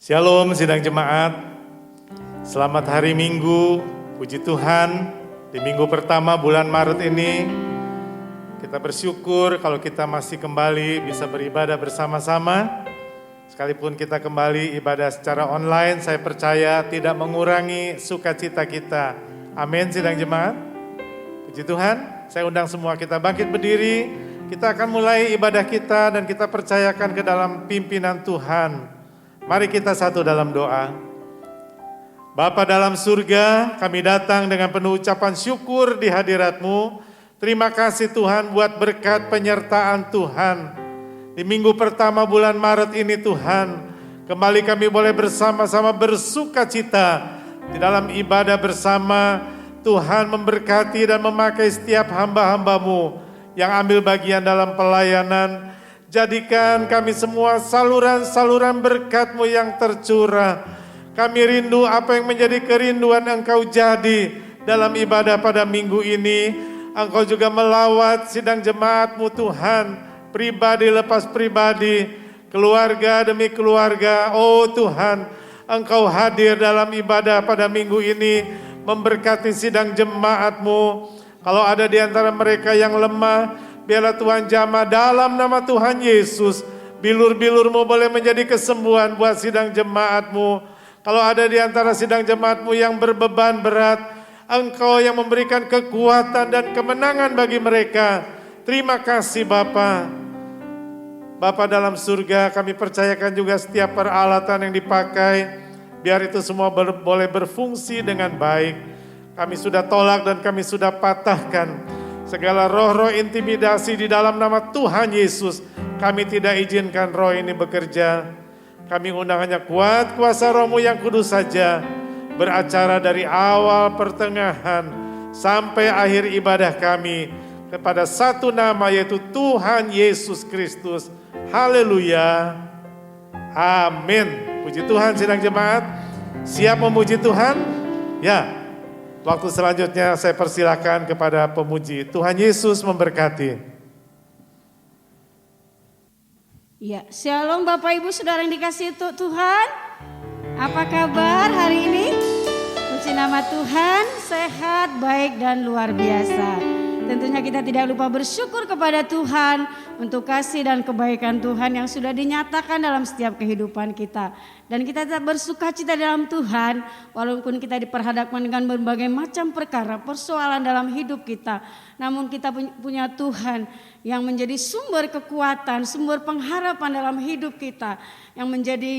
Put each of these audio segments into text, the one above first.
Shalom sidang jemaat, selamat hari Minggu, puji Tuhan. Di minggu pertama bulan Maret ini, kita bersyukur kalau kita masih kembali bisa beribadah bersama-sama. Sekalipun kita kembali ibadah secara online, saya percaya tidak mengurangi sukacita kita. Amin sidang jemaat. Puji Tuhan, saya undang semua kita bangkit berdiri. Kita akan mulai ibadah kita dan kita percayakan ke dalam pimpinan Tuhan. Mari kita satu dalam doa. Bapa dalam surga, kami datang dengan penuh ucapan syukur di hadirat-Mu. Terima kasih Tuhan buat berkat penyertaan Tuhan. Di minggu pertama bulan Maret ini Tuhan, kembali kami boleh bersama-sama bersukacita di dalam ibadah bersama. Tuhan memberkati dan memakai setiap hamba-hamba-Mu yang ambil bagian dalam pelayanan. Jadikan kami semua saluran-saluran berkat-Mu yang tercurah. Kami rindu apa yang menjadi kerinduan Engkau jadi dalam ibadah pada minggu ini. Engkau juga melawat sidang jemaat-Mu Tuhan, pribadi lepas pribadi, keluarga demi keluarga. Oh Tuhan, Engkau hadir dalam ibadah pada minggu ini, memberkati sidang jemaat-Mu. Kalau ada di antara mereka yang lemah, biarlah Tuhan jamah dalam nama Tuhan Yesus. Bilur-bilur-Mu boleh menjadi kesembuhan buat sidang jemaat-Mu. Kalau ada di antara sidang jemaat-Mu yang berbeban berat, Engkau yang memberikan kekuatan dan kemenangan bagi mereka. Terima kasih Bapa. Bapa dalam surga, kami percayakan juga setiap peralatan yang dipakai, biar itu semua boleh berfungsi dengan baik. Kami sudah tolak dan kami sudah patahkan segala roh-roh intimidasi di dalam nama Tuhan Yesus. Kami tidak izinkan roh ini bekerja. Kami undang hanya kuat kuasa Roh-Mu yang kudus saja, beracara dari awal pertengahan sampai akhir ibadah kami kepada satu nama, yaitu Tuhan Yesus Kristus. Haleluya. Amin. Puji Tuhan sidang jemaat. Siap memuji Tuhan? Ya. Waktu selanjutnya saya persilakan kepada pemuji. Tuhan Yesus memberkati. Ya, shalom Bapak Ibu Saudara yang dikasihi Tuhan. Apa kabar hari ini? Puji nama Tuhan, sehat, baik dan luar biasa. Tentunya kita tidak lupa bersyukur kepada Tuhan untuk kasih dan kebaikan Tuhan yang sudah dinyatakan dalam setiap kehidupan kita. Dan kita tetap bersukacita dalam Tuhan walaupun kita diperhadapkan dengan berbagai macam perkara, persoalan dalam hidup kita. Namun kita punya Tuhan yang menjadi sumber kekuatan, sumber pengharapan dalam hidup kita. Yang menjadi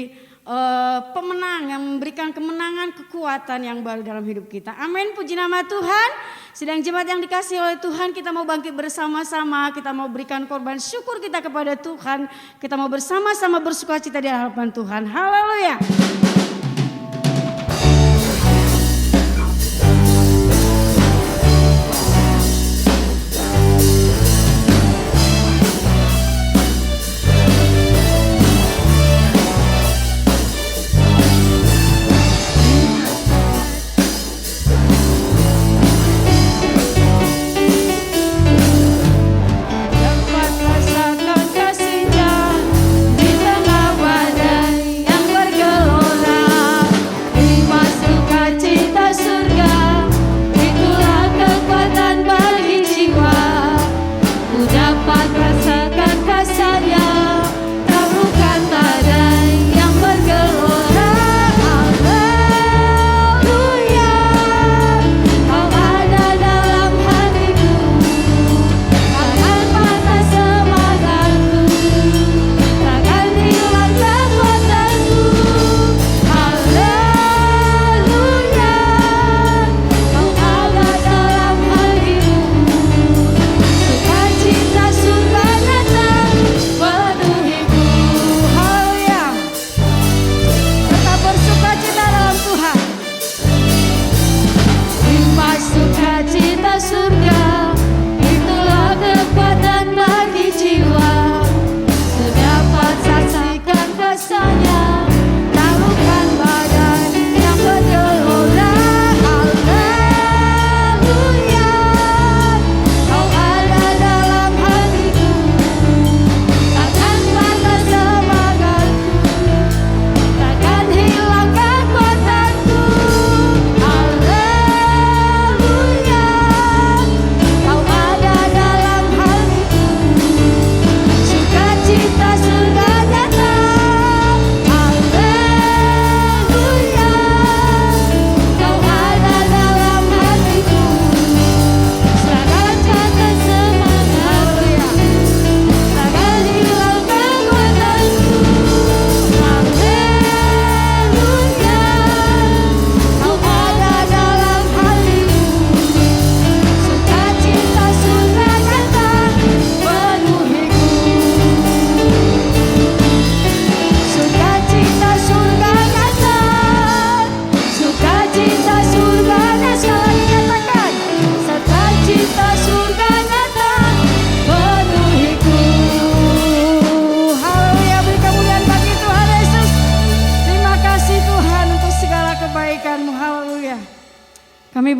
pemenang, yang memberikan kemenangan, kekuatan yang baru dalam hidup kita. Amin, puji nama Tuhan. Sidang jemaat yang dikasihi oleh Tuhan, kita mau bangkit bersama-sama, kita mau berikan korban syukur kita kepada Tuhan. Kita mau bersama-sama bersukacita di hadapan Tuhan. Haleluya. Rasakan kasih-Nya di tengah badai yang bergelora.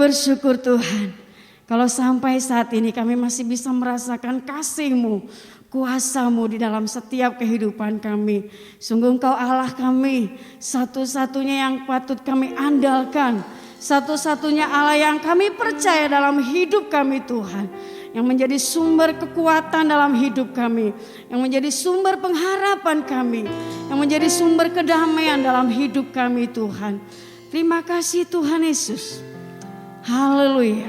bersyukur Tuhan, kalau sampai saat ini kami masih bisa merasakan kasih-Mu, kuasa-Mu di dalam setiap kehidupan kami. Sungguh Engkau Allah kami, satu-satunya yang patut kami andalkan, satu-satunya Allah yang kami percaya dalam hidup kami Tuhan, yang menjadi sumber kekuatan dalam hidup kami, yang menjadi sumber pengharapan kami, yang menjadi sumber kedamaian dalam hidup kami Tuhan. Terima kasih Tuhan Yesus. Haleluya.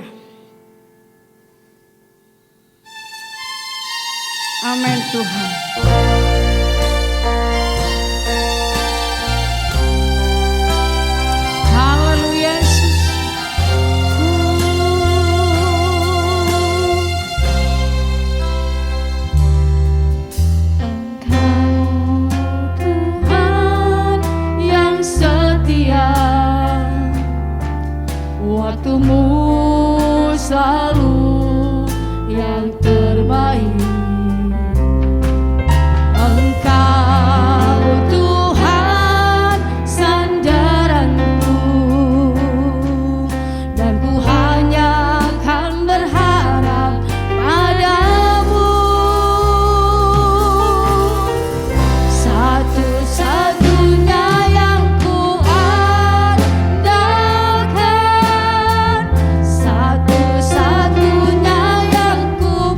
Amin Tuhan. Haleluya Yesus. Engkau Tuhan yang setia, waktumu selalu yang terbaik. Engkau Tuhan sandaranku, dan ku hanya akan berharap padamu. Satu-satunya yang ku andalkan, satu-satunya yang ku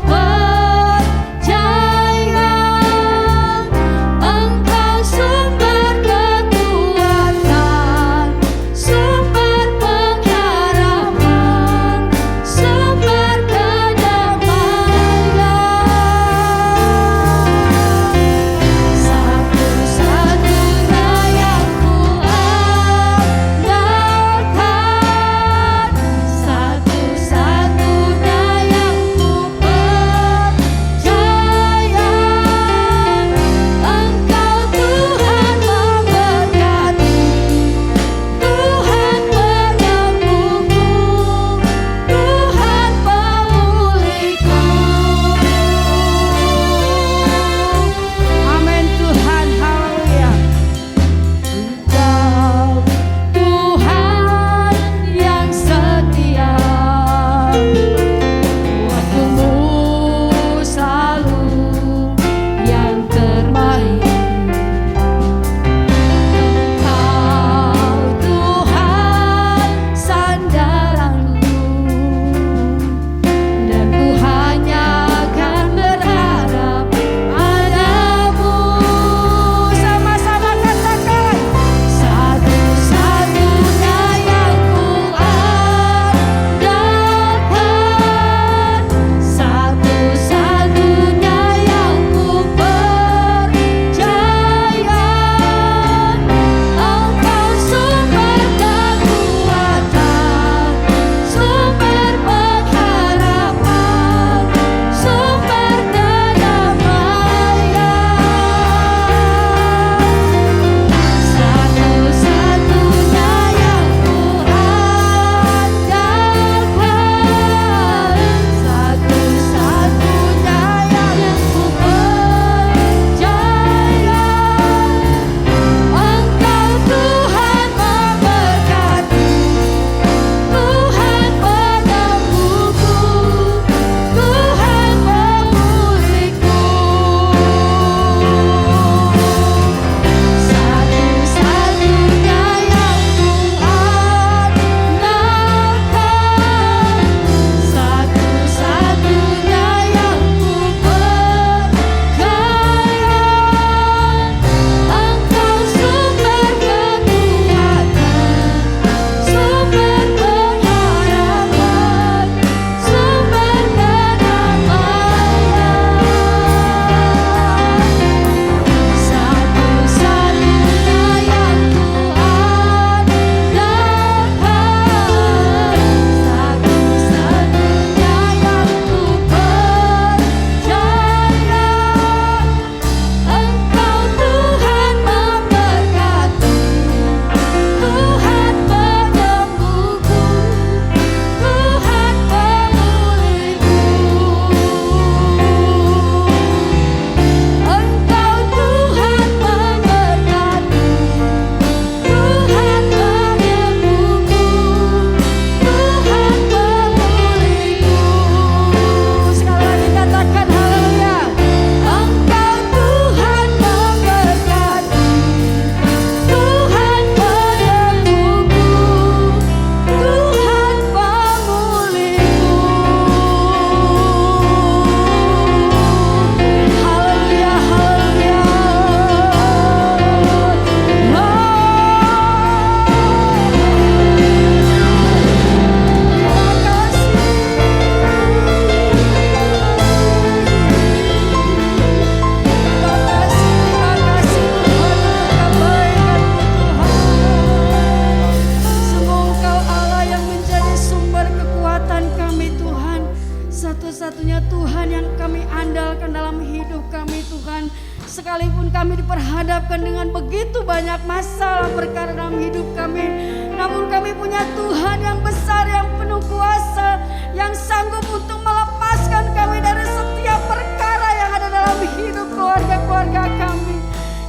satu-satunya Tuhan yang kami andalkan dalam hidup kami Tuhan. Sekalipun kami diperhadapkan dengan begitu banyak masalah perkara dalam hidup kami, namun kami punya Tuhan yang besar, yang penuh kuasa, yang sanggup untuk melepaskan kami dari setiap perkara yang ada dalam hidup keluarga-keluarga kami.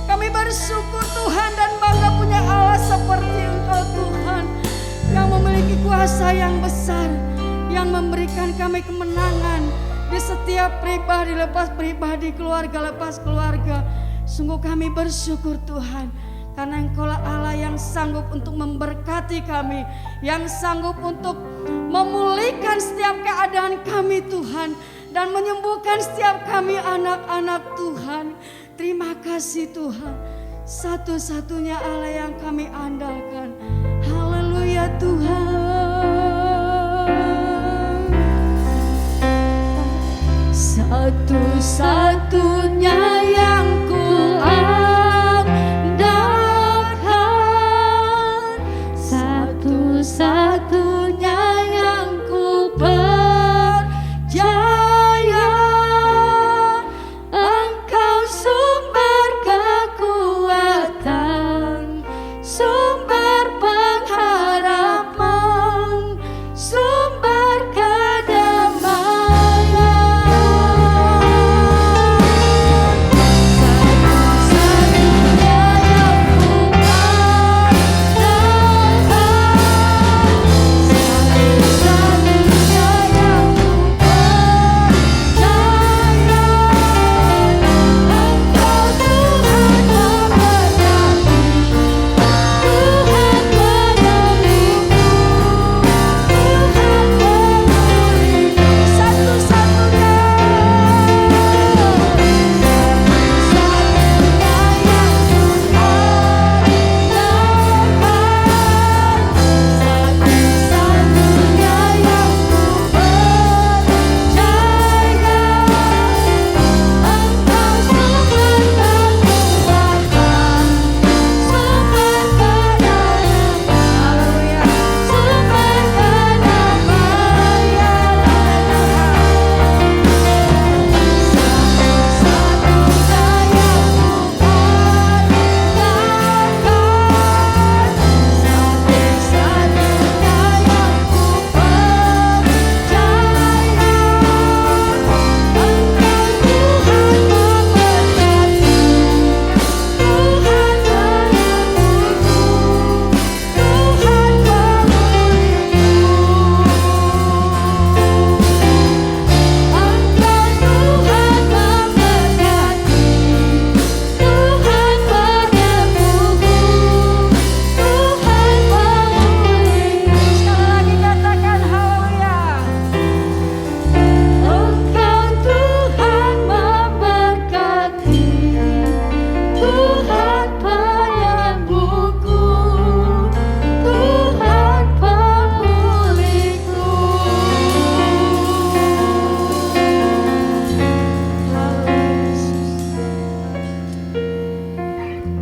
Kami bersyukur Tuhan dan bangga punya Allah seperti Engkau Tuhan, yang memiliki kuasa yang besar, yang memberikan kami kemenangan di setiap pribadi lepas pribadi, keluarga lepas keluarga. Sungguh kami bersyukur Tuhan, karena Engkau lah Allah yang sanggup untuk memberkati kami, yang sanggup untuk memulihkan setiap keadaan kami Tuhan, dan menyembuhkan setiap kami anak-anak Tuhan. Terima kasih Tuhan, satu-satunya Allah yang kami andalkan. Haleluya Tuhan. Satu-satunya yang ku andalkan, satu-satunya yang ku percaya, Engkau sumber kekuatan, sumber pengharapan, sumber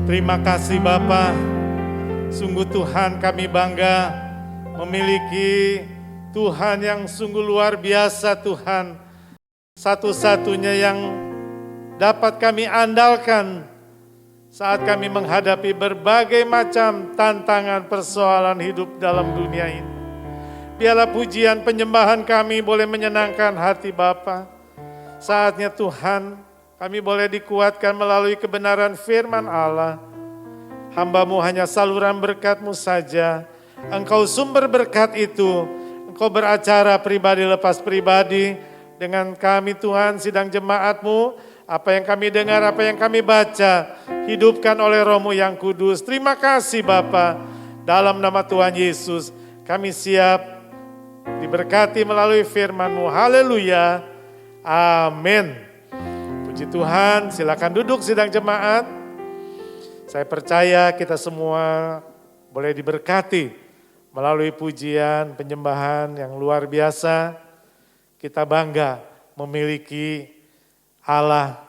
Terima kasih Bapa. Sungguh Tuhan kami bangga memiliki Tuhan yang sungguh luar biasa Tuhan. Satu-satunya yang dapat kami andalkan saat kami menghadapi berbagai macam tantangan persoalan hidup dalam dunia ini. Biarlah pujian penyembahan kami boleh menyenangkan hati Bapa. Saatnya Tuhan kami boleh dikuatkan melalui kebenaran firman Allah. Hamba-Mu hanya saluran berkat-Mu saja. Engkau sumber berkat itu. Engkau beracara pribadi lepas pribadi dengan kami Tuhan, sidang jemaat-Mu. Apa yang kami dengar, apa yang kami baca, hidupkan oleh Roh-Mu yang kudus. Terima kasih Bapa. Dalam nama Tuhan Yesus, kami siap diberkati melalui firman-Mu. Haleluya. Amin. Puji Tuhan, silakan duduk sidang jemaat. Saya percaya kita semua boleh diberkati melalui pujian, penyembahan yang luar biasa. Kita bangga memiliki Allah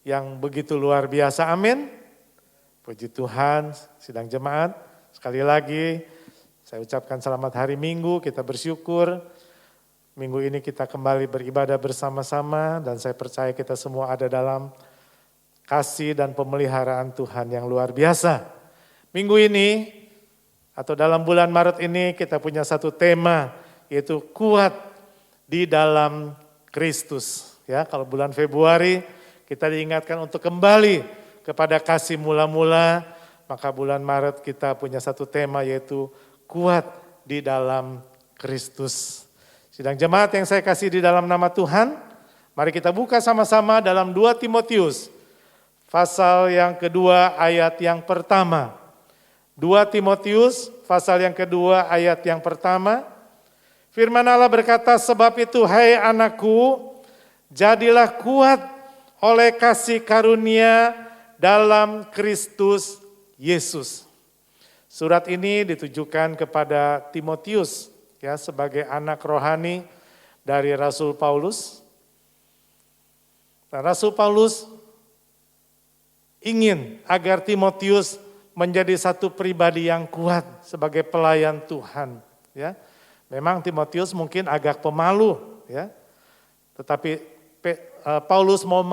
yang begitu luar biasa. Amin. Puji Tuhan, sidang jemaat. Sekali lagi saya ucapkan selamat hari Minggu, kita bersyukur Minggu ini kita kembali beribadah bersama-sama dan saya percaya kita semua ada dalam kasih dan pemeliharaan Tuhan yang luar biasa. Minggu ini atau dalam bulan Maret ini kita punya satu tema yaitu kuat di dalam Kristus. Ya, kalau bulan Februari kita diingatkan untuk kembali kepada kasih mula-mula, maka bulan Maret kita punya satu tema yaitu kuat di dalam Kristus. Sidang jemaat yang saya kasih di dalam nama Tuhan, mari kita buka sama-sama dalam 2 Timotius, pasal yang kedua ayat yang pertama. 2 Timotius, pasal yang kedua ayat yang pertama. Firman Allah berkata, sebab itu hai anakku, jadilah kuat oleh kasih karunia dalam Kristus Yesus. Surat ini ditujukan kepada Timotius, ya, sebagai anak rohani dari Rasul Paulus. Dan Rasul Paulus ingin agar Timotius menjadi satu pribadi yang kuat sebagai pelayan Tuhan. Ya, memang Timotius mungkin agak pemalu, ya, tetapi Paulus mau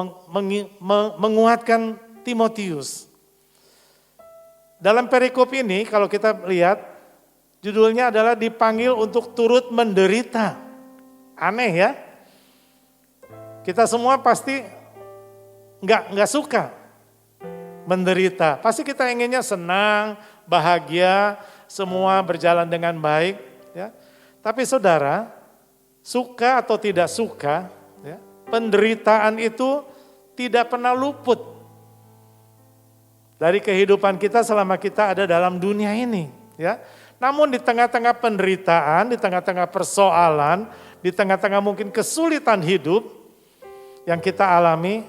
menguatkan Timotius. Dalam perikop ini kalau kita lihat, judulnya adalah dipanggil untuk turut menderita. Aneh ya. Kita semua pasti nggak suka menderita. Pasti kita inginnya senang, bahagia, semua berjalan dengan baik. Ya. Tapi saudara, suka atau tidak suka, ya, penderitaan itu tidak pernah luput dari kehidupan kita selama kita ada dalam dunia ini. Ya. Namun di tengah-tengah penderitaan, di tengah-tengah persoalan, di tengah-tengah mungkin kesulitan hidup yang kita alami,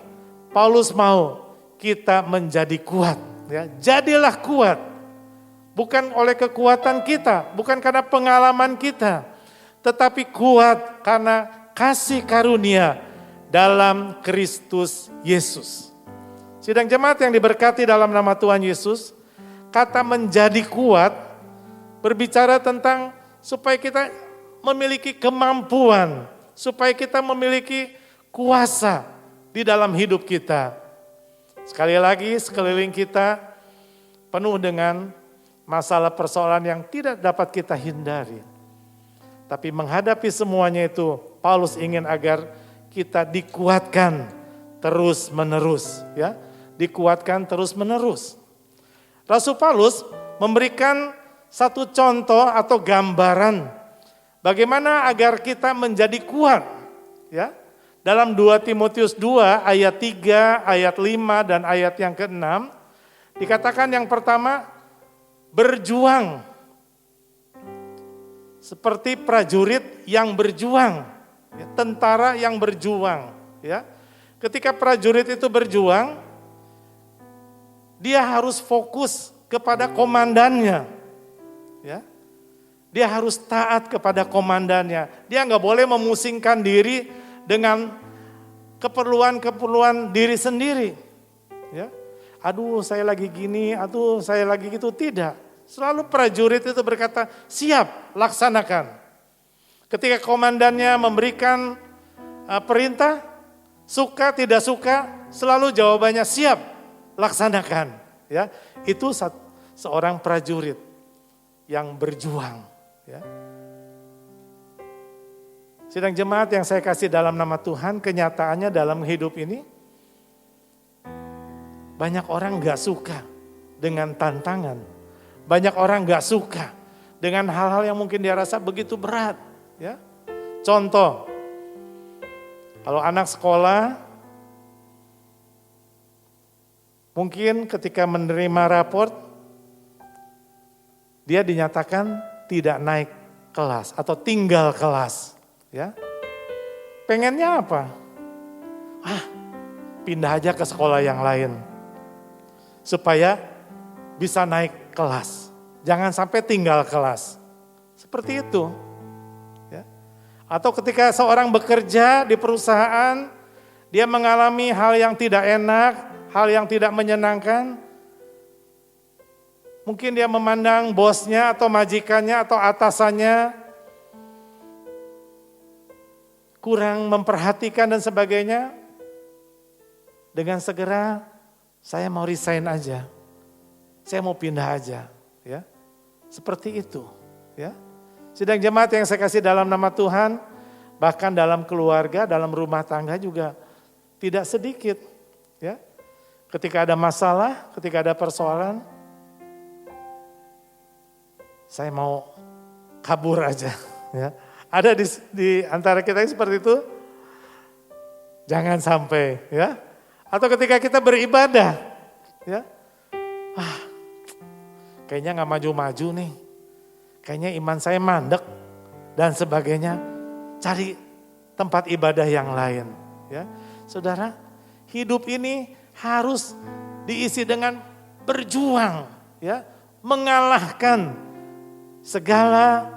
Paulus mau kita menjadi kuat. Ya. Jadilah kuat, bukan oleh kekuatan kita, bukan karena pengalaman kita, tetapi kuat karena kasih karunia dalam Kristus Yesus. Sidang jemaat yang diberkati dalam nama Tuhan Yesus, kata menjadi kuat berbicara tentang supaya kita memiliki kemampuan, supaya kita memiliki kuasa di dalam hidup kita. Sekali lagi sekeliling kita penuh dengan masalah persoalan yang tidak dapat kita hindari. Tapi menghadapi semuanya itu, Paulus ingin agar kita dikuatkan terus menerus, ya, dikuatkan terus menerus. Rasul Paulus memberikan satu contoh atau gambaran bagaimana agar kita menjadi kuat, ya. Dalam 2 Timotius 2 ayat 3, ayat 5 dan ayat yang ke-6 dikatakan yang pertama, berjuang seperti prajurit yang berjuang, ya, tentara yang berjuang, ya. Ketika prajurit itu berjuang, dia harus fokus kepada komandannya, ya. Dia harus taat kepada komandannya. Dia nggak boleh memusingkan diri dengan keperluan-keperluan diri sendiri, ya. Aduh saya lagi gini, aduh saya lagi gitu, tidak. Selalu prajurit itu berkata, siap, laksanakan. Ketika komandannya memberikan perintah, suka tidak suka, selalu jawabannya siap, laksanakan. Ya, itu seorang prajurit yang berjuang. Ya. Sidang jemaat yang saya kasih dalam nama Tuhan, kenyataannya dalam hidup ini, banyak orang gak suka dengan tantangan. Banyak orang gak suka dengan hal-hal yang mungkin dia rasa begitu berat. Ya. Contoh, kalau anak sekolah, mungkin ketika menerima raport, dia dinyatakan tidak naik kelas atau tinggal kelas. Ya. Pengennya apa? Pindah aja ke sekolah yang lain. Supaya bisa naik kelas. Jangan sampai tinggal kelas. Seperti itu. Ya. Atau ketika seorang bekerja di perusahaan, dia mengalami hal yang tidak enak, hal yang tidak menyenangkan. Mungkin dia memandang bosnya atau majikannya atau atasannya kurang memperhatikan dan sebagainya, dengan segera saya mau resign aja. Saya mau pindah aja, ya. Seperti itu, ya. Sidang jemaat yang saya kasih dalam nama Tuhan, bahkan dalam keluarga, dalam rumah tangga juga tidak sedikit, ya. Ketika ada masalah, ketika ada persoalan, saya mau kabur aja, ya. Ada di antara kita yang seperti itu? Jangan sampai, ya. Atau ketika kita beribadah, ya. Kayaknya nggak maju-maju nih. Kayaknya iman saya mandek dan sebagainya. Cari tempat ibadah yang lain, ya. Saudara, hidup ini harus diisi dengan berjuang, ya, mengalahkan segala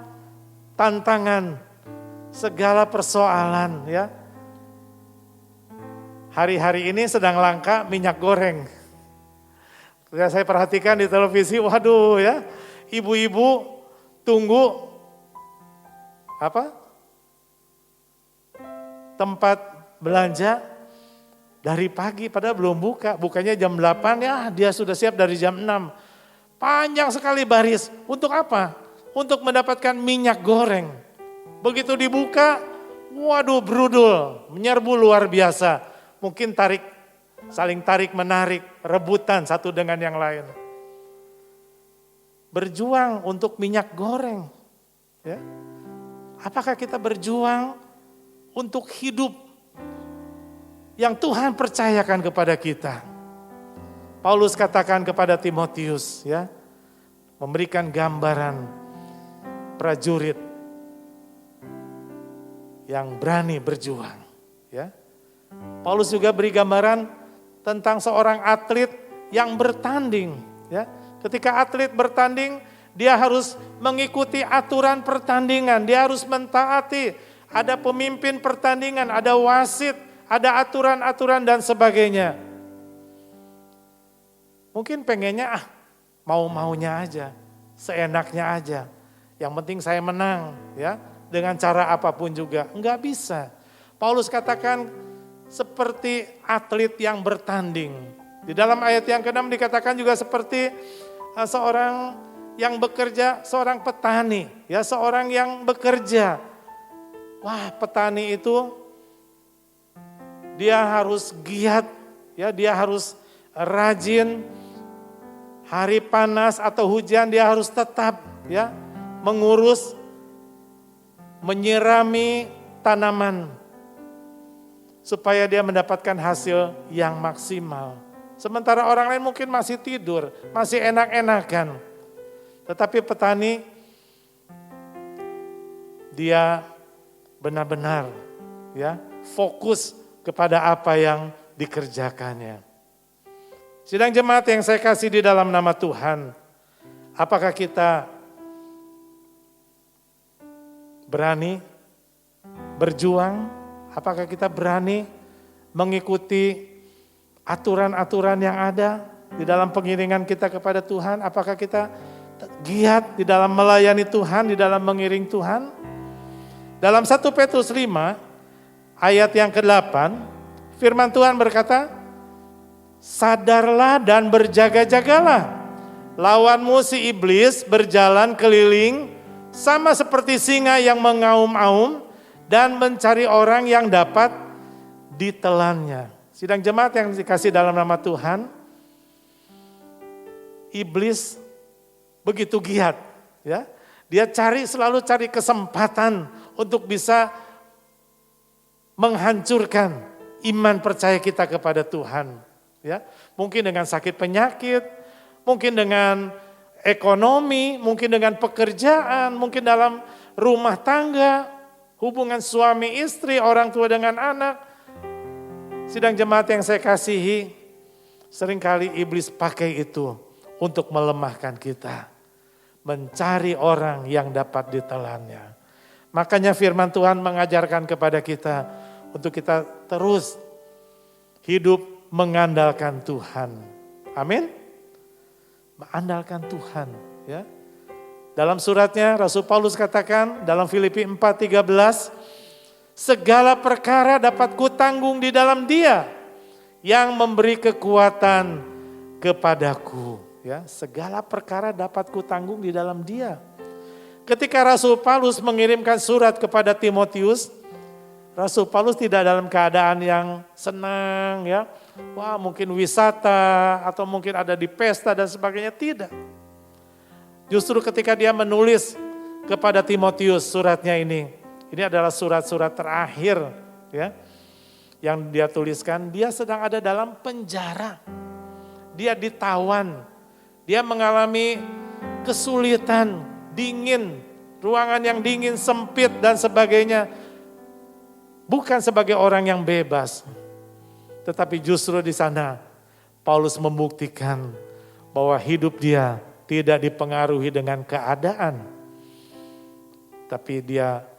tantangan, segala persoalan, ya. Hari-hari ini sedang langka minyak goreng. Ketika saya perhatikan di televisi, waduh ya, ibu-ibu tunggu tempat belanja dari pagi padahal belum buka. Bukanya jam 8 ya, dia sudah siap dari jam 6. Panjang sekali baris. Untuk apa? Untuk mendapatkan minyak goreng. Begitu dibuka, waduh brudul, menyerbu luar biasa. Mungkin saling tarik menarik, rebutan satu dengan yang lain. Berjuang untuk minyak goreng. Ya. Apakah kita berjuang untuk hidup yang Tuhan percayakan kepada kita? Paulus katakan kepada Timotius, ya, memberikan gambaran prajurit yang berani berjuang. Ya. Paulus juga beri gambaran tentang seorang atlet yang bertanding. Ya. Ketika atlet bertanding, dia harus mengikuti aturan pertandingan, dia harus mentaati, ada pemimpin pertandingan, ada wasit, ada aturan-aturan dan sebagainya. Mungkin pengennya mau-maunya aja, seenaknya aja. Yang penting saya menang, ya, dengan cara apapun juga. Enggak bisa. Paulus katakan seperti atlet yang bertanding. Di dalam ayat yang ke-6 dikatakan juga seperti seorang yang bekerja, seorang petani, ya, seorang yang bekerja. Wah, petani itu dia harus giat, ya, dia harus rajin. Hari panas atau hujan dia harus tetap, ya, mengurus, menyirami tanaman supaya dia mendapatkan hasil yang maksimal. Sementara orang lain mungkin masih tidur, masih enak-enakan. Tetapi petani, dia benar-benar, ya, fokus kepada apa yang dikerjakannya. Sidang jemaat yang saya kasih di dalam nama Tuhan, apakah kita berani berjuang? Apakah kita berani mengikuti aturan-aturan yang ada di dalam pengiringan kita kepada Tuhan? Apakah kita giat di dalam melayani Tuhan, di dalam mengiring Tuhan? Dalam 1 Petrus 5 ayat yang ke-8, firman Tuhan berkata, sadarlah dan berjaga-jagalah. Lawanmu si iblis berjalan keliling sama seperti singa yang mengaum-aum dan mencari orang yang dapat ditelannya. Sidang jemaat yang dikasih dalam nama Tuhan, iblis begitu giat, ya. Dia selalu cari kesempatan untuk bisa menghancurkan iman percaya kita kepada Tuhan, ya. Mungkin dengan sakit penyakit, mungkin dengan ekonomi, mungkin dengan pekerjaan, mungkin dalam rumah tangga, hubungan suami istri, orang tua dengan anak. Sidang jemaat yang saya kasihi, seringkali iblis pakai itu untuk melemahkan kita. Mencari orang yang dapat ditelannya. Makanya firman Tuhan mengajarkan kepada kita untuk kita terus hidup mengandalkan Tuhan. Amin. Mengandalkan Tuhan, ya. Dalam suratnya Rasul Paulus katakan dalam Filipi 4:13, Segala perkara dapat kutanggung di dalam Dia yang memberi kekuatan kepadaku. Ya, segala perkara dapat kutanggung di dalam Dia. Ketika Rasul Paulus mengirimkan surat kepada Timotius, Rasul Paulus tidak dalam keadaan yang senang, ya. Wah, mungkin wisata atau mungkin ada di pesta dan sebagainya, tidak. Justru ketika dia menulis kepada Timotius suratnya ini adalah surat-surat terakhir, ya, yang dia tuliskan. Dia sedang ada dalam penjara, dia ditawan, dia mengalami kesulitan, dingin, ruangan yang dingin, sempit dan sebagainya. Bukan sebagai orang yang bebas, tetapi justru di sana Paulus membuktikan bahwa hidup dia tidak dipengaruhi dengan keadaan, tapi dia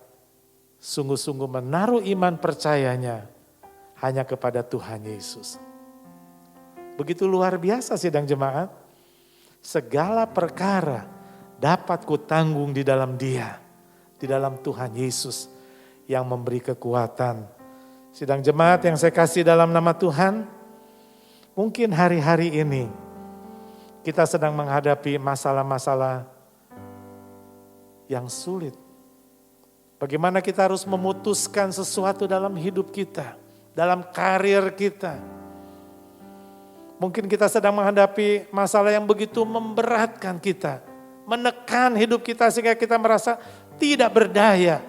sungguh-sungguh menaruh iman percayanya hanya kepada Tuhan Yesus. Begitu luar biasa sidang jemaat. Segala perkara dapat kutanggung di dalam Dia, di dalam Tuhan Yesus yang memberi kekuatan. Sidang jemaat yang saya kasih dalam nama Tuhan, mungkin hari-hari ini kita sedang menghadapi masalah-masalah yang sulit. Bagaimana kita harus memutuskan sesuatu dalam hidup kita, dalam karir kita. Mungkin kita sedang menghadapi masalah yang begitu memberatkan kita, menekan hidup kita sehingga kita merasa tidak berdaya.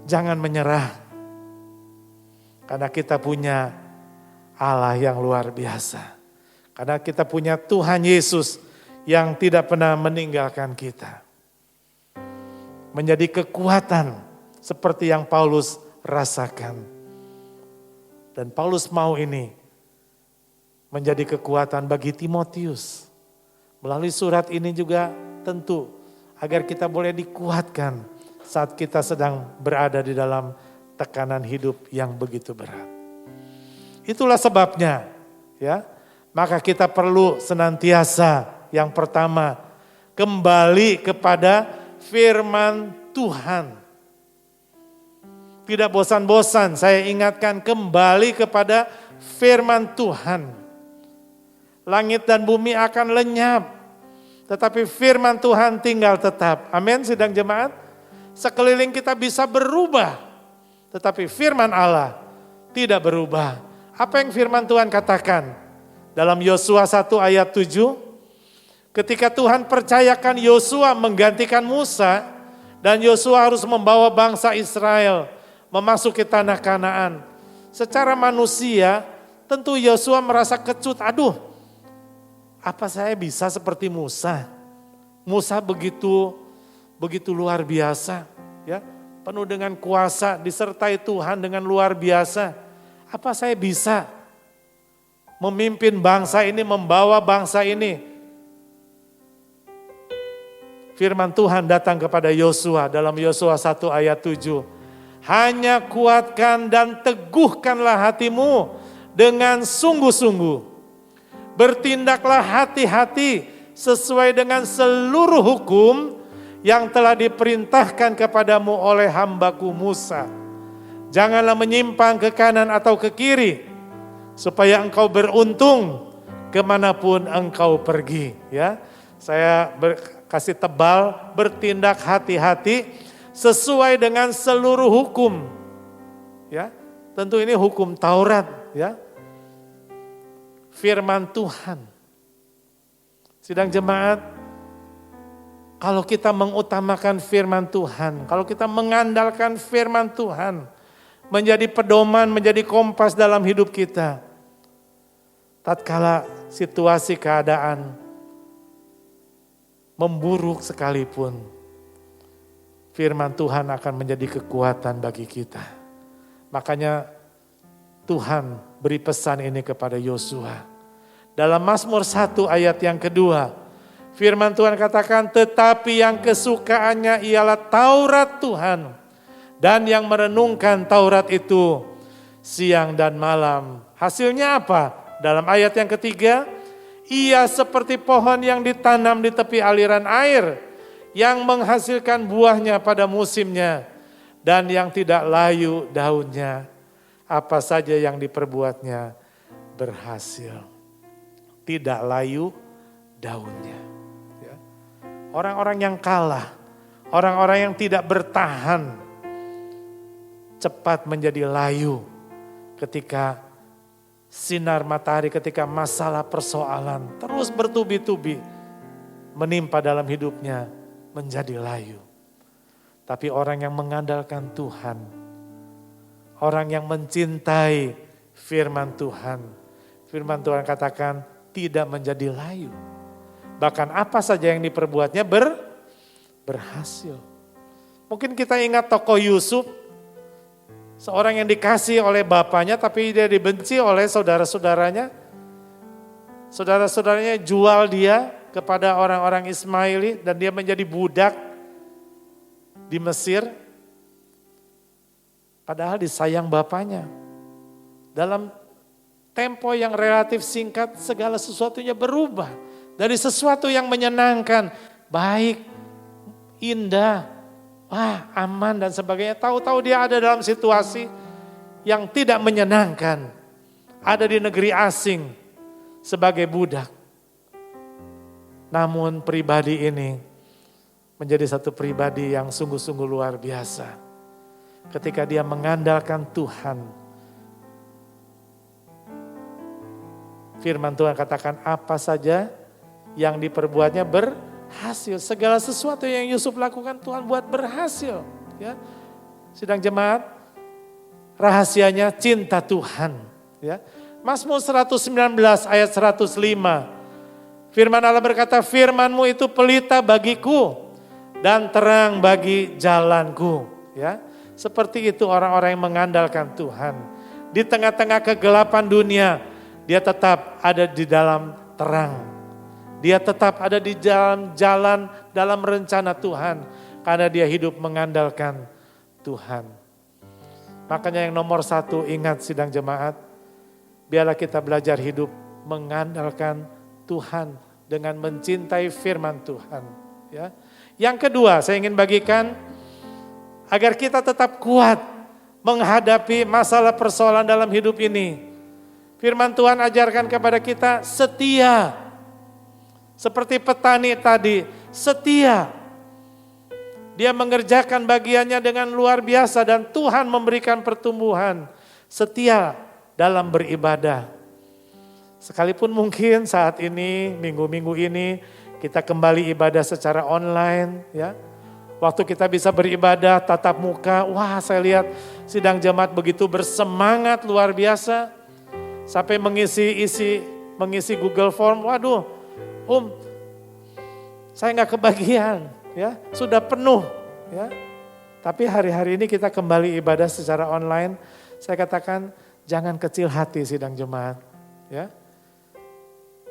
Jangan menyerah, karena kita punya Allah yang luar biasa. Karena kita punya Tuhan Yesus yang tidak pernah meninggalkan kita. Menjadi kekuatan seperti yang Paulus rasakan. Dan Paulus mau ini menjadi kekuatan bagi Timotius. Melalui surat ini juga tentu agar kita boleh dikuatkan saat kita sedang berada di dalam tekanan hidup yang begitu berat. Itulah sebabnya, ya, maka kita perlu senantiasa yang pertama kembali kepada firman Tuhan. Tidak bosan-bosan saya ingatkan kembali kepada firman Tuhan. Langit dan bumi akan lenyap, tetapi firman Tuhan tinggal tetap. Amin sidang jemaat. Sekeliling kita bisa berubah, tetapi firman Allah tidak berubah. Apa yang firman Tuhan katakan? Dalam Yosua 1 ayat 7, ketika Tuhan percayakan Yosua menggantikan Musa, dan Yosua harus membawa bangsa Israel memasuki tanah Kanaan. Secara manusia, tentu Yosua merasa kecut, aduh, apa saya bisa seperti Musa? Musa begitu luar biasa, ya, penuh dengan kuasa, disertai Tuhan dengan luar biasa. Apa saya bisa memimpin bangsa ini, membawa bangsa ini? Firman Tuhan datang kepada Yosua dalam Yosua 1 ayat 7. Hanya kuatkan dan teguhkanlah hatimu dengan sungguh-sungguh. Bertindaklah hati-hati sesuai dengan seluruh hukum yang telah diperintahkan kepadamu oleh hambaku Musa. Janganlah menyimpang ke kanan atau ke kiri, supaya engkau beruntung kemanapun engkau pergi. Ya, saya kasih tebal, bertindak hati-hati sesuai dengan seluruh hukum. Ya, tentu ini hukum Taurat, ya. Firman Tuhan. Sidang jemaat, kalau kita mengutamakan firman Tuhan, kalau kita mengandalkan firman Tuhan, menjadi pedoman, menjadi kompas dalam hidup kita. Tatkala situasi keadaan memburuk sekalipun, firman Tuhan akan menjadi kekuatan bagi kita. Makanya Tuhan beri pesan ini kepada Yosua. Dalam Mazmur 1 ayat yang kedua, firman Tuhan katakan, tetapi yang kesukaannya ialah Taurat Tuhan, dan yang merenungkan Taurat itu siang dan malam. Hasilnya apa? Dalam ayat yang ketiga, ia seperti pohon yang ditanam di tepi aliran air, yang menghasilkan buahnya pada musimnya, dan yang tidak layu daunnya. Apa saja yang diperbuatnya berhasil. Tidak layu daunnya. Ya. Orang-orang yang kalah, orang-orang yang tidak bertahan, cepat menjadi layu ketika sinar matahari, ketika masalah persoalan terus bertubi-tubi menimpa dalam hidupnya, menjadi layu. Tapi orang yang mengandalkan Tuhan, orang yang mencintai firman Tuhan katakan tidak menjadi layu. Bahkan apa saja yang diperbuatnya berhasil. Mungkin kita ingat tokoh Yusuf, seorang yang dikasih oleh bapaknya tapi dia dibenci oleh saudara-saudaranya. Saudara-saudaranya jual dia kepada orang-orang Ismaili dan dia menjadi budak di Mesir. Padahal disayang bapaknya. Dalam tempo yang relatif singkat segala sesuatunya berubah. Dari sesuatu yang menyenangkan, baik, indah, aman dan sebagainya. Tahu-tahu dia ada dalam situasi yang tidak menyenangkan. Ada di negeri asing sebagai budak. Namun pribadi ini menjadi satu pribadi yang sungguh-sungguh luar biasa. Ketika dia mengandalkan Tuhan. Firman Tuhan katakan apa saja yang diperbuatnya berhasil. Segala sesuatu yang Yusuf lakukan Tuhan buat berhasil. Ya. Sidang jemaat, rahasianya cinta Tuhan. Ya. Mazmur 119 ayat 105. Firman Allah berkata, firman-Mu itu pelita bagiku dan terang bagi jalanku. Ya, seperti itu orang-orang yang mengandalkan Tuhan. Di tengah-tengah kegelapan dunia, dia tetap ada di dalam terang. Dia tetap ada di jalan dalam rencana Tuhan. Karena dia hidup mengandalkan Tuhan. Makanya yang nomor satu, ingat sidang jemaat, biarlah kita belajar hidup mengandalkan Tuhan. Dengan mencintai firman Tuhan. Ya. Yang kedua saya ingin bagikan agar kita tetap kuat menghadapi masalah persoalan dalam hidup ini. Firman Tuhan ajarkan kepada kita setia. Seperti petani tadi, setia. Dia mengerjakan bagiannya dengan luar biasa dan Tuhan memberikan pertumbuhan. Setia dalam beribadah. Sekalipun mungkin saat ini, minggu-minggu ini kita kembali ibadah secara online. Ya. Waktu kita bisa beribadah tatap muka, wah saya lihat sidang jemaat begitu bersemangat luar biasa. Sampai mengisi Google Form, waduh saya nggak kebagian, ya sudah penuh. Ya. Tapi hari-hari ini kita kembali ibadah secara online, saya katakan jangan kecil hati sidang jemaat. Ya.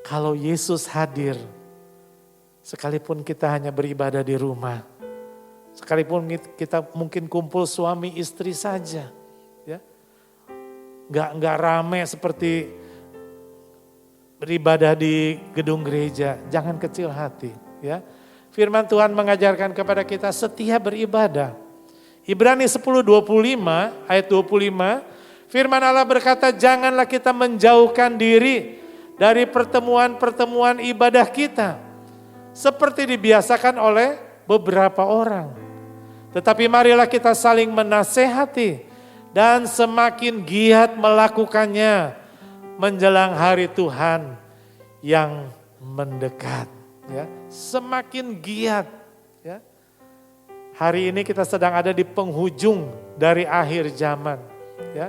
Kalau Yesus hadir, sekalipun kita hanya beribadah di rumah, sekalipun kita mungkin kumpul suami istri saja, ya, nggak rame seperti beribadah di gedung gereja, jangan kecil hati, ya. Firman Tuhan mengajarkan kepada kita setia beribadah. Ibrani 10:25 ayat 25, firman Allah berkata, janganlah kita menjauhkan diri dari pertemuan-pertemuan ibadah kita. Seperti dibiasakan oleh beberapa orang. Tetapi marilah kita saling menasehati dan semakin giat melakukannya menjelang hari Tuhan yang mendekat. Ya, semakin giat. Ya. Hari ini kita sedang ada di penghujung dari akhir zaman. Ya.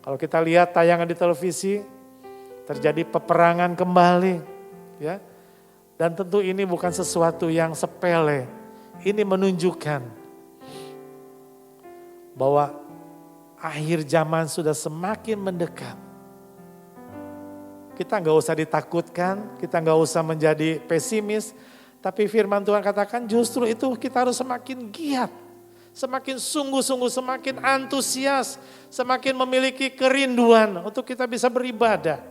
Kalau kita lihat tayangan di televisi, terjadi peperangan kembali, ya. Dan tentu ini bukan sesuatu yang sepele. Ini menunjukkan bahwa akhir zaman sudah semakin mendekat. Kita nggak usah ditakutkan, kita nggak usah menjadi pesimis. Tapi firman Tuhan katakan justru itu kita harus semakin giat. Semakin sungguh-sungguh, semakin antusias, semakin memiliki kerinduan untuk kita bisa beribadah.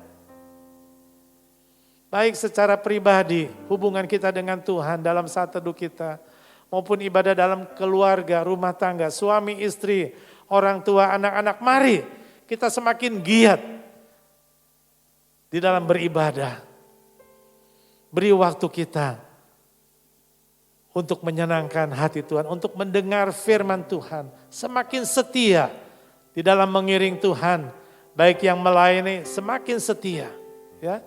baik secara pribadi, hubungan kita dengan Tuhan dalam saat teduh kita, maupun ibadah dalam keluarga, rumah tangga, suami, istri, orang tua, anak-anak. Mari kita semakin giat di dalam beribadah. Beri waktu kita untuk menyenangkan hati Tuhan, untuk mendengar firman Tuhan. Semakin setia di dalam mengiring Tuhan, baik yang melayani semakin setia. Ya.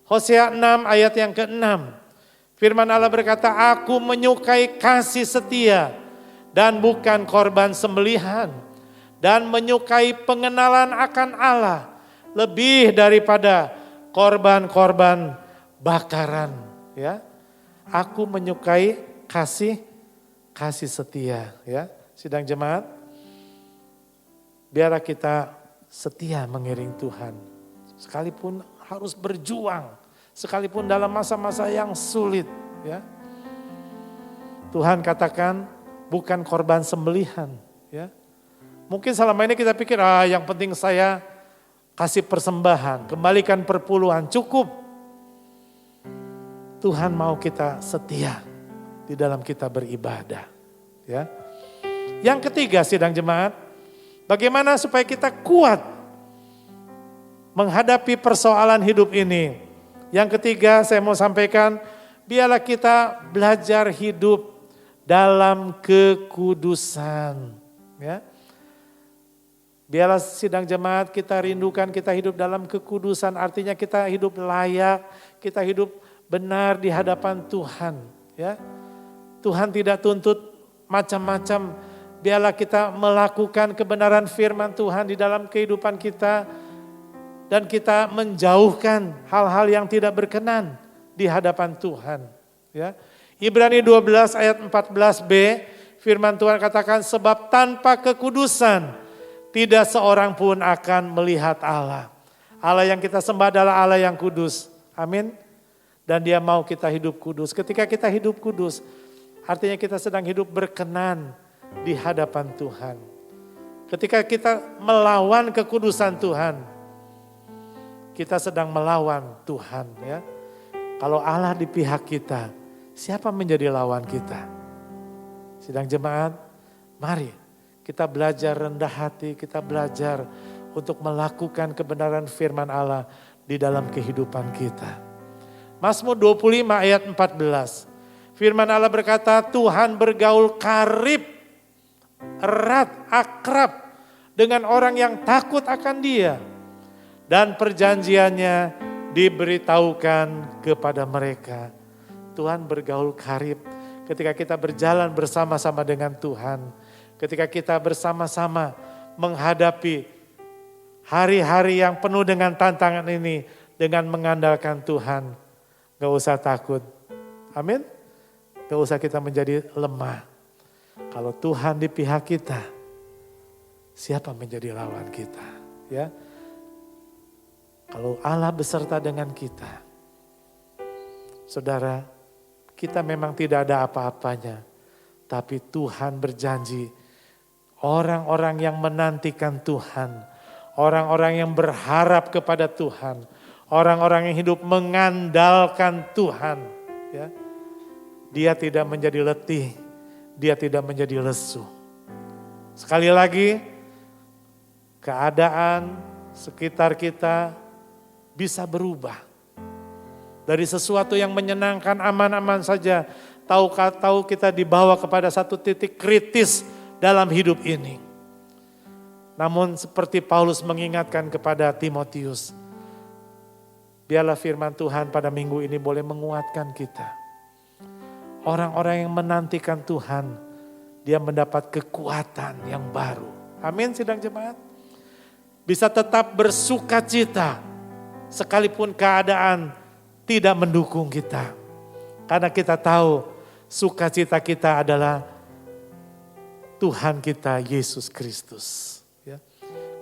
Hosea 6 ayat yang ke-6. Firman Allah berkata, aku menyukai kasih setia dan bukan korban sembelihan. Dan menyukai pengenalan akan Allah lebih daripada korban-korban bakaran. Ya. Aku menyukai kasih setia. Ya. Sidang jemaat, biarlah kita setia mengiring Tuhan. Sekalipun harus berjuang, sekalipun dalam masa-masa yang sulit. Ya. Tuhan katakan bukan korban sembelihan. Ya. Mungkin selama ini kita pikir, yang penting saya kasih persembahan, kembalikan perpuluhan, cukup. Tuhan mau kita setia di dalam kita beribadah. Ya. Yang ketiga, sidang jemaat, bagaimana supaya kita kuat menghadapi persoalan hidup ini. Yang ketiga saya mau sampaikan, biarlah kita belajar hidup dalam kekudusan. Ya. Biarlah sidang jemaat kita rindukan kita hidup dalam kekudusan, artinya kita hidup layak, kita hidup benar di hadapan Tuhan. Ya. Tuhan tidak tuntut macam-macam, biarlah kita melakukan kebenaran firman Tuhan di dalam kehidupan kita. Dan kita menjauhkan hal-hal yang tidak berkenan di hadapan Tuhan. Ya. Ibrani 12 ayat 14b, firman Tuhan katakan, sebab tanpa kekudusan tidak seorang pun akan melihat Allah. Allah yang kita sembah adalah Allah yang kudus. Amin. Dan Dia mau kita hidup kudus. Ketika kita hidup kudus, artinya kita sedang hidup berkenan di hadapan Tuhan. Ketika kita melawan kekudusan Tuhan, kita sedang melawan Tuhan. Ya. Kalau Allah di pihak kita, siapa menjadi lawan kita? Sidang jemaat, mari kita belajar rendah hati, kita belajar untuk melakukan kebenaran firman Allah di dalam kehidupan kita. Mazmur 25 ayat 14. Firman Allah berkata, Tuhan bergaul karib, erat, akrab dengan orang yang takut akan Dia. Dan perjanjiannya diberitahukan kepada mereka. Tuhan bergaul karib ketika kita berjalan bersama-sama dengan Tuhan. Ketika kita bersama-sama menghadapi hari-hari yang penuh dengan tantangan ini dengan mengandalkan Tuhan. Gak usah takut. Amin. Gak usah kita menjadi lemah. Kalau Tuhan di pihak kita, siapa menjadi lawan kita? Ya. Kalau Allah beserta dengan kita, saudara, kita memang tidak ada apa-apanya. Tapi Tuhan berjanji, orang-orang yang menantikan Tuhan, orang-orang yang berharap kepada Tuhan, orang-orang yang hidup mengandalkan Tuhan, ya, dia tidak menjadi letih, dia tidak menjadi lesu. Sekali lagi, keadaan sekitar kita bisa berubah. Dari sesuatu yang menyenangkan aman-aman saja, tahu kita dibawa kepada satu titik kritis dalam hidup ini. Namun seperti Paulus mengingatkan kepada Timotius, biarlah firman Tuhan pada minggu ini boleh menguatkan kita. Orang-orang yang menantikan Tuhan, dia mendapat kekuatan yang baru. Amin, sidang jemaat. Bisa tetap bersuka cita sekalipun keadaan tidak mendukung kita. Karena kita tahu sukacita kita adalah Tuhan kita Yesus Kristus. Ya.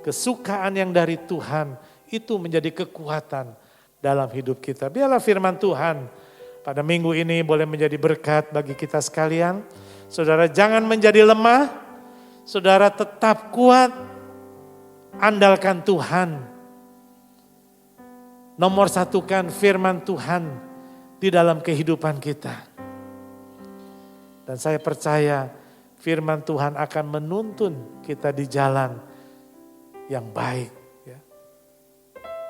Kesukaan yang dari Tuhan itu menjadi kekuatan dalam hidup kita. Biarlah firman Tuhan pada minggu ini boleh menjadi berkat bagi kita sekalian. Saudara jangan menjadi lemah, saudara tetap kuat, andalkan Tuhan. nomor satukan firman Tuhan di dalam kehidupan kita. Dan saya percaya firman Tuhan akan menuntun kita di jalan yang baik. Ya.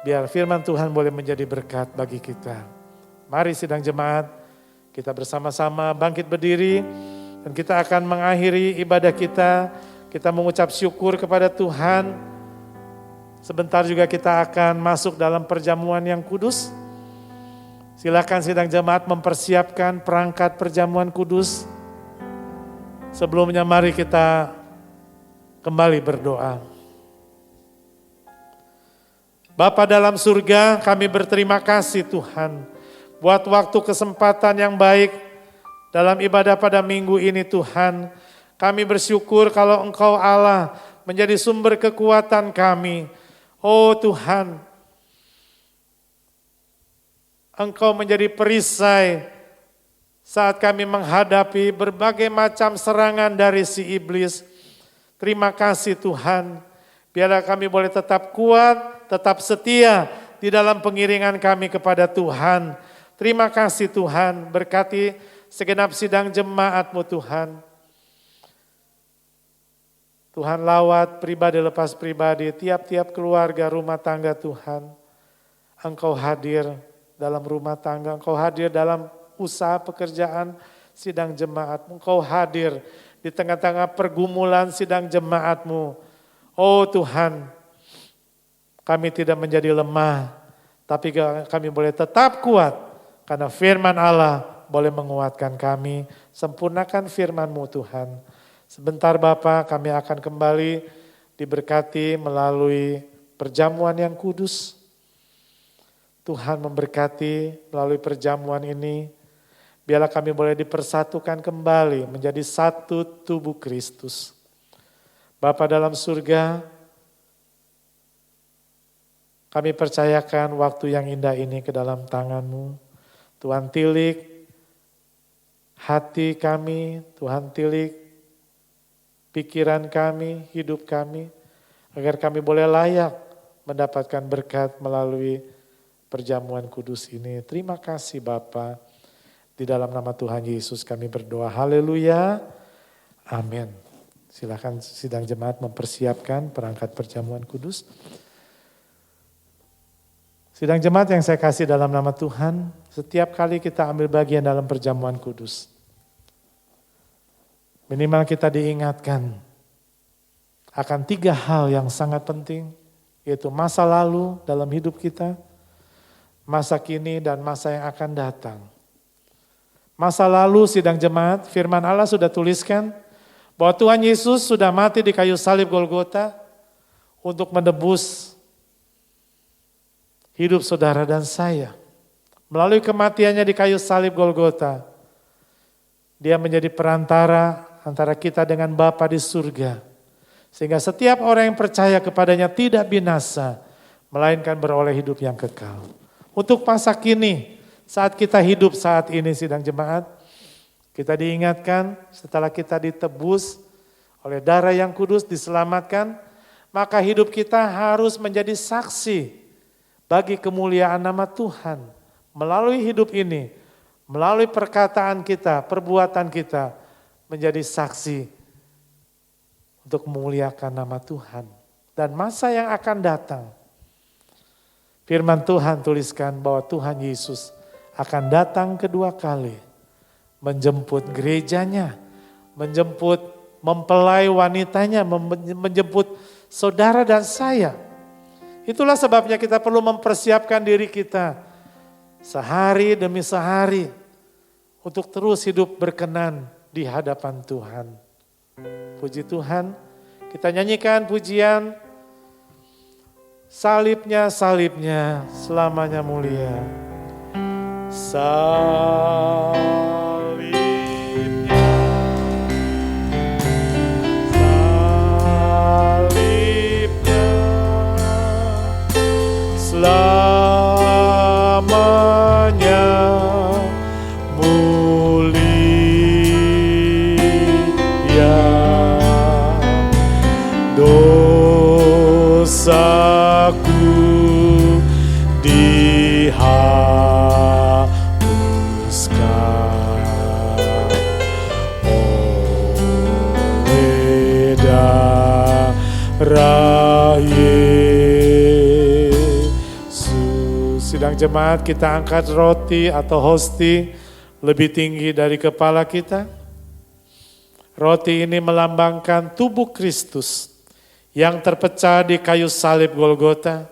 Biar firman Tuhan boleh menjadi berkat bagi kita. Mari sidang jemaat, kita bersama-sama bangkit berdiri dan kita akan mengakhiri ibadah kita. Kita mengucap syukur kepada Tuhan. Sebentar juga kita akan masuk dalam perjamuan yang kudus. Silakan sidang jemaat mempersiapkan perangkat perjamuan kudus. Sebelumnya mari kita kembali berdoa. Bapa dalam surga, kami berterima kasih Tuhan buat waktu kesempatan yang baik dalam ibadah pada minggu ini Tuhan. Kami bersyukur kalau Engkau Allah menjadi sumber kekuatan kami. Oh Tuhan, Engkau menjadi perisai saat kami menghadapi berbagai macam serangan dari si iblis. Terima kasih Tuhan, biarlah kami boleh tetap kuat, tetap setia di dalam pengiringan kami kepada Tuhan. Terima kasih Tuhan, berkati segenap sidang jemaat-Mu Tuhan. Tuhan lawat pribadi lepas pribadi, tiap-tiap keluarga rumah tangga Tuhan. Engkau hadir dalam rumah tangga, Engkau hadir dalam usaha pekerjaan sidang jemaat. Engkau hadir di tengah-tengah pergumulan sidang jemaat-Mu. Oh Tuhan, kami tidak menjadi lemah, tapi kami boleh tetap kuat karena firman Allah boleh menguatkan kami. Sempurnakan firman-Mu Tuhan. Sebentar Bapak, kami akan kembali diberkati melalui perjamuan yang kudus. Tuhan memberkati melalui perjamuan ini. Biarlah kami boleh dipersatukan kembali menjadi satu tubuh Kristus. Bapa dalam surga, kami percayakan waktu yang indah ini ke dalam tangan-Mu. Tuhan tilik hati kami, Tuhan tilik pikiran kami, hidup kami, agar kami boleh layak mendapatkan berkat melalui perjamuan kudus ini. Terima kasih Bapa. Di dalam nama Tuhan Yesus kami berdoa. Haleluya. Amin. Silakan sidang jemaat mempersiapkan perangkat perjamuan kudus. Sidang jemaat yang saya kasih dalam nama Tuhan, setiap kali kita ambil bagian dalam perjamuan kudus, minimal kita diingatkan akan 3 hal yang sangat penting, yaitu masa lalu dalam hidup kita, masa kini dan masa yang akan datang. Masa lalu sidang jemaat, firman Allah sudah tuliskan bahwa Tuhan Yesus sudah mati di kayu salib Golgota untuk menebus hidup saudara dan saya. Melalui kematiannya di kayu salib Golgota, Dia menjadi perantara antara kita dengan Bapa di surga. Sehingga setiap orang yang percaya kepadanya tidak binasa, melainkan beroleh hidup yang kekal. Untuk masa kini, saat kita hidup saat ini sidang jemaat, kita diingatkan setelah kita ditebus oleh darah yang kudus, diselamatkan, maka hidup kita harus menjadi saksi bagi kemuliaan nama Tuhan. Melalui hidup ini, melalui perkataan kita, perbuatan kita, menjadi saksi untuk memuliakan nama Tuhan. Dan masa yang akan datang, firman Tuhan tuliskan bahwa Tuhan Yesus akan datang kedua kali, menjemput gerejanya, menjemput mempelai wanitanya, menjemput saudara dan saya. Itulah sebabnya kita perlu mempersiapkan diri kita sehari demi sehari untuk terus hidup berkenan di hadapan Tuhan. Puji Tuhan, kita nyanyikan pujian salibnya, salibnya, selamanya mulia. Salibnya, salibnya, selamanya mulia. Dosaku di oleh darah Yesus. Sidang jemaat, kita angkat roti atau hosti lebih tinggi dari kepala kita. Roti ini melambangkan tubuh Kristus yang terpecah di kayu salib Golgota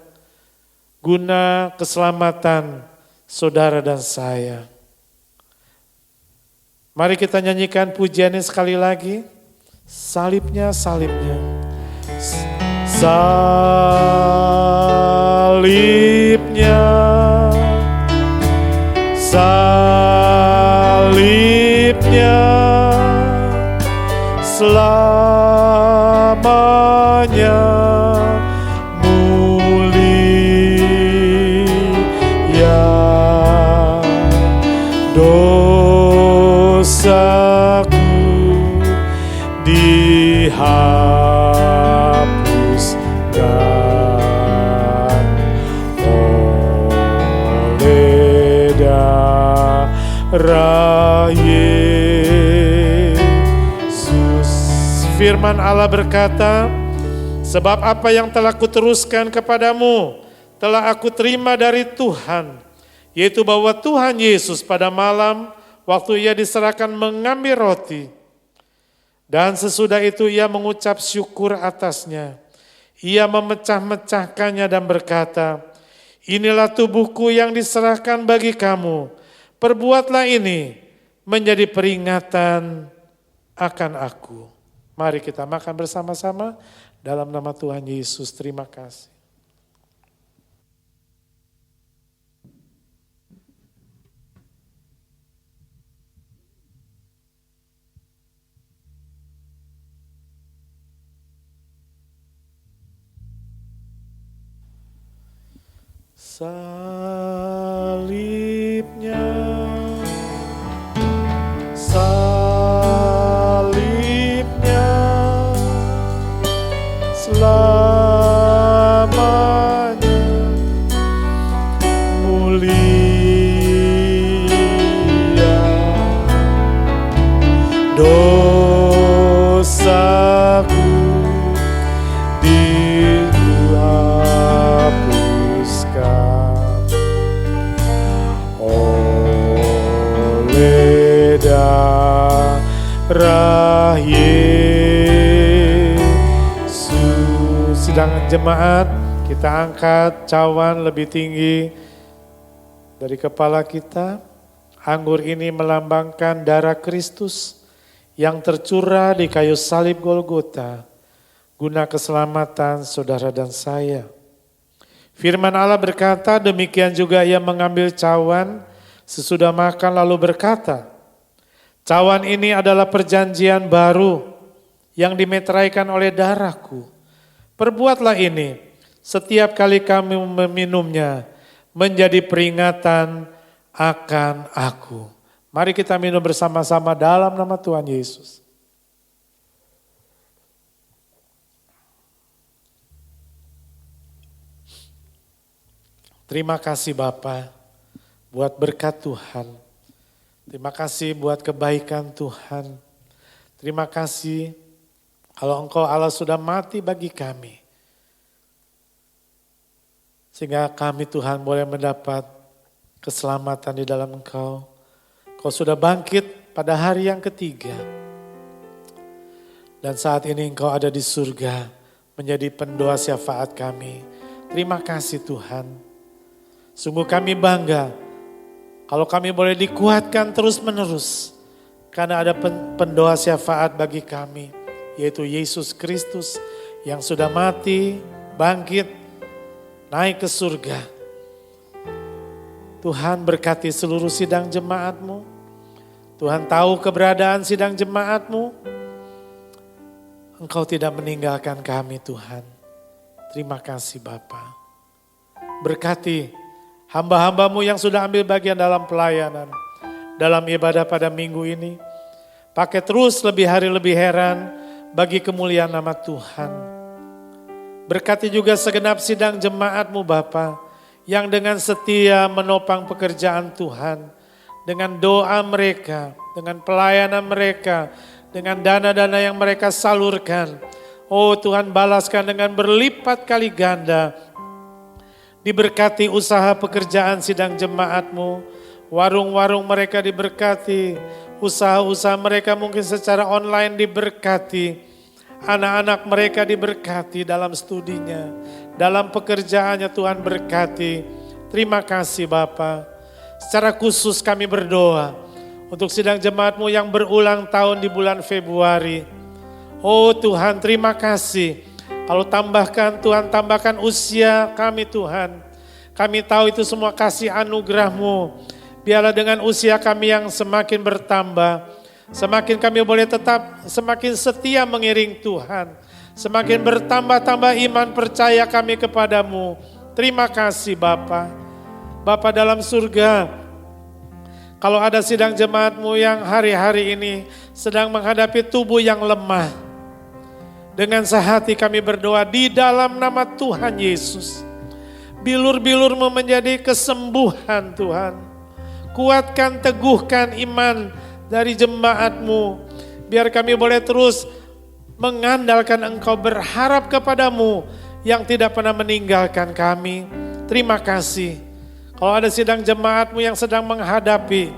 guna keselamatan saudara dan saya. Mari kita nyanyikan pujiannya sekali lagi. Salibnya, salibnya. Salibnya, salibnya, selamanya mulia, dosaku dihapuskan oleh darah Yesus. Firman Allah berkata, sebab apa yang telah kuteruskan kepadamu telah aku terima dari Tuhan, yaitu bahwa Tuhan Yesus pada malam waktu ia diserahkan mengambil roti, dan sesudah itu ia mengucap syukur atasnya. Ia memecah-mecahkannya dan berkata, inilah tubuhku yang diserahkan bagi kamu. Perbuatlah ini menjadi peringatan akan aku. Mari kita makan bersama-sama dalam nama Tuhan Yesus. Terima kasih. Salibnya, salibnya, selamanya mulia, dosaku oleh darah Yesus. Sidang jemaat, kita angkat cawan lebih tinggi dari kepala kita. Anggur ini melambangkan darah Kristus yang tercurah di kayu salib Golgota guna keselamatan saudara dan saya. Firman Allah berkata, demikian juga ia mengambil cawan sesudah makan lalu berkata, cawan ini adalah perjanjian baru yang dimeteraikan oleh darahku. Perbuatlah ini setiap kali kami meminumnya menjadi peringatan akan aku. Mari kita minum bersama-sama dalam nama Tuhan Yesus. Terima kasih Bapa buat berkat Tuhan. Terima kasih buat kebaikan Tuhan. Terima kasih kalau Engkau Allah sudah mati bagi kami. Sehingga kami Tuhan boleh mendapat keselamatan di dalam Engkau. Kau sudah bangkit pada hari yang ketiga. Dan saat ini Engkau ada di surga menjadi pendoa syafaat kami. Terima kasih Tuhan. Sungguh kami bangga kalau kami boleh dikuatkan terus menerus. Karena ada pendoa syafaat bagi kami, yaitu Yesus Kristus yang sudah mati, bangkit, naik ke surga. Tuhan berkati seluruh sidang jemaat-Mu. Tuhan tahu keberadaan sidang jemaat-Mu. Engkau tidak meninggalkan kami Tuhan. Terima kasih Bapa. Berkati hamba-hamba-Mu yang sudah ambil bagian dalam pelayanan, dalam ibadah pada minggu ini. Pakai terus lebih hari lebih heran bagi kemuliaan nama Tuhan. Berkati juga segenap sidang jemaat-Mu Bapa yang dengan setia menopang pekerjaan Tuhan, dengan doa mereka, dengan pelayanan mereka, dengan dana-dana yang mereka salurkan. Oh Tuhan, balaskan dengan berlipat kali ganda. Diberkati usaha pekerjaan sidang jemaat-Mu, warung-warung mereka diberkati, usaha-usaha mereka mungkin secara online diberkati, anak-anak mereka diberkati dalam studinya, dalam pekerjaannya Tuhan berkati. Terima kasih Bapa. Secara khusus kami berdoa untuk sidang jemaat-Mu yang berulang tahun di bulan Februari. Oh Tuhan, terima kasih. Kalau tambahkan Tuhan, tambahkan usia kami Tuhan. Kami tahu itu semua kasih anugerah-Mu. Biarlah dengan usia kami yang semakin bertambah, semakin kami boleh tetap semakin setia mengiring Tuhan. Semakin bertambah-tambah iman percaya kami kepadamu. Terima kasih Bapa. Bapa dalam surga, kalau ada sidang jemaat-Mu yang hari-hari ini sedang menghadapi tubuh yang lemah, dengan sehati kami berdoa di dalam nama Tuhan Yesus. Bilur-bilur-Mu menjadi kesembuhan Tuhan. Kuatkan, teguhkan iman dari jemaat-Mu. Biar kami boleh terus mengandalkan Engkau, berharap kepadamu yang tidak pernah meninggalkan kami. Terima kasih. Kalau ada sidang jemaat-Mu yang sedang menghadapi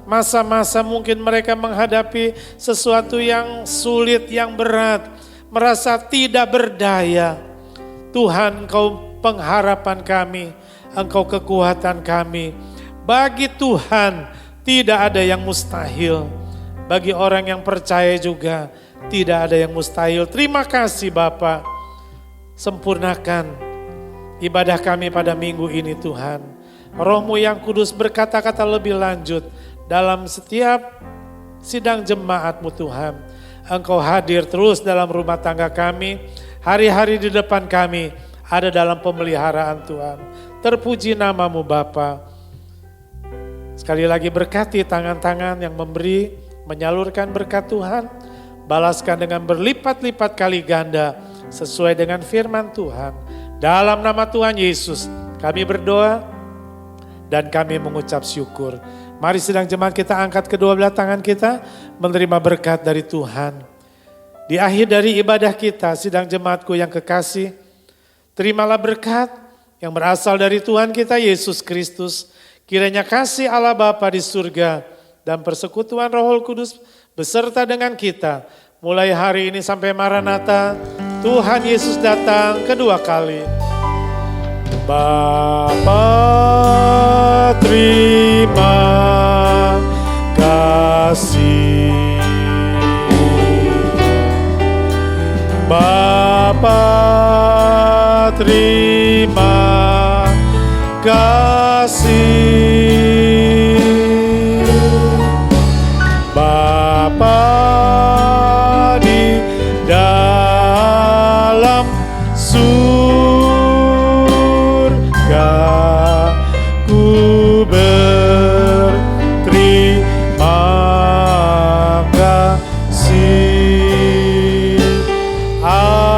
masa-masa mungkin mereka menghadapi sesuatu yang sulit, yang berat, merasa tidak berdaya. Tuhan, Engkau pengharapan kami, Engkau kekuatan kami. Bagi Tuhan tidak ada yang mustahil. Bagi orang yang percaya juga tidak ada yang mustahil. Terima kasih Bapa. Sempurnakan ibadah kami pada minggu ini Tuhan. Roh-Mu yang kudus berkata-kata lebih lanjut dalam setiap sidang jemaat-Mu Tuhan. Engkau hadir terus dalam rumah tangga kami, hari-hari di depan kami ada dalam pemeliharaan Tuhan. Terpuji nama-Mu Bapa. Sekali lagi berkati tangan-tangan yang memberi, menyalurkan berkat Tuhan. Balaskan dengan berlipat-lipat kali ganda sesuai dengan firman Tuhan. Dalam nama Tuhan Yesus kami berdoa dan kami mengucap syukur. Mari sidang jemaat kita angkat kedua belah tangan kita menerima berkat dari Tuhan. Di akhir dari ibadah kita, sidang jemaatku yang kekasih, terimalah berkat yang berasal dari Tuhan kita Yesus Kristus. Kiranya kasih Allah Bapa di surga dan persekutuan Roh Kudus beserta dengan kita. Mulai hari ini sampai Maranatha, Tuhan Yesus datang kedua kali. Bapa terima kasih, Bapa terima kasih, Bapa di dalam ku berterima kasih. Amin.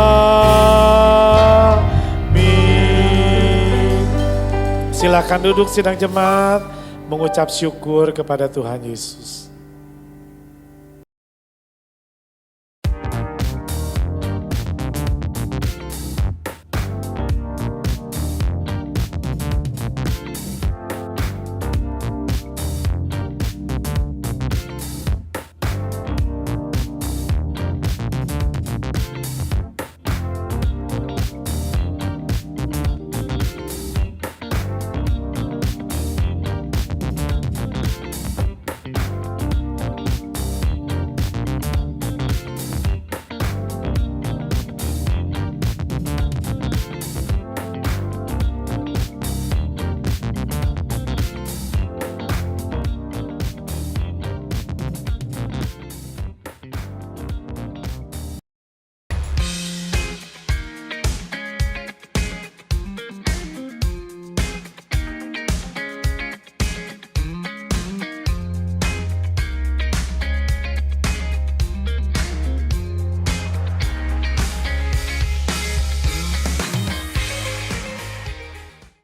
Silakan duduk sidang jemaat, mengucap syukur kepada Tuhan Yesus.